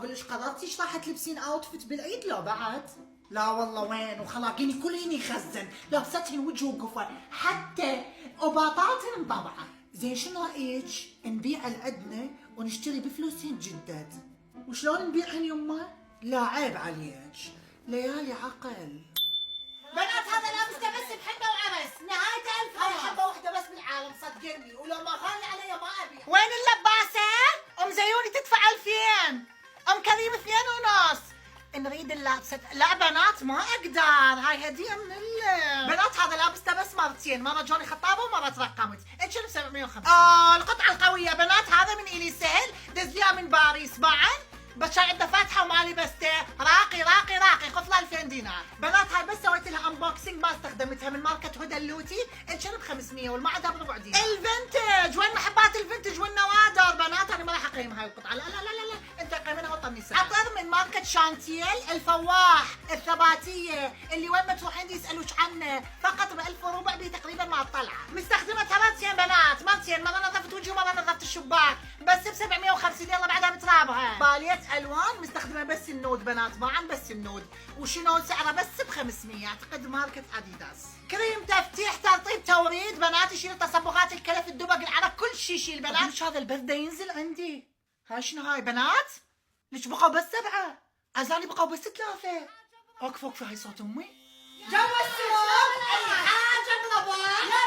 اقول لك قررتي ايش راح تلبسين اوتفيت بالعيد لو بعد؟ لا والله وين، وخلاقيني كليني خزن، لابستهن وجه وقفه، حتى اباطاتهن مطبعه. زين شنو رايك نبيع العدنا ونشتري بفلوسهن جدد؟ وشلون نبيعهن يمه؟ لا عيب عليك، ليالي عقل. بنات هذا لابسته بس بحبه وعرس، نهاية الف هاي حبه واحده بس بالعالم صدقني، ولو ما غالي علي ما ابيع. وين اللباسة؟ ام زيوني تدفع 2000، ام كريم 2.5. نريد اللابسة. لا بنات ما اقدر، هاي هدية من بنات هذا لابسته بس مرتين، مرة جوني خطابة ومرة ترقمت، انت شنو ب 750؟ القطعة القوية بنات، هذا من الي سهل، دزليها من باريس معا، بس عنده فاتحة وما لبسته، راقي راقي راقي، قفله 2000 دينار. بنات هاي بس سويت لها انبوكسنج ما استخدمتها، من ماركة هدى اللوتي، انت شنو ب 500 والمعدة ب 4 دينار. الفنتج، وين محبات الفنتج والنوادر بنات؟ انا ما راح اقيم هاي القطعة، لا لا لا لا, لا. انت قيمينها وطني سعر. عطر من ماركة شانتيل الفواح الثباتية اللي وين ما تروحين يسألوش عنه، فقط ب 1000 وربع بيه تقريبا مع الطلعة. مستخدمة مرتين بنات، مرتين، مرة نظفت وجهي ومرة نظفت الشباك، بس ب 750 يلا بعدها بترابها. بالية الوان مستخدمة بس النود بنات، ما عن بس النود، وشنو سعره بس ب 500، اعتقد ماركة اديداس. كريم تفتيح ترطيب توريد بنات، يشيل تصبغات الكلف الدبق العرق كل شيء يشيل بنات. ليش هذا البرد ينزل عندي؟ هاي شنو هاي بنات؟ ليش بقوا بس 7؟ عزالي بقوا بس 3. اوقف اوقف، هاي صوت امي. جو السوق اي حاجة بربع.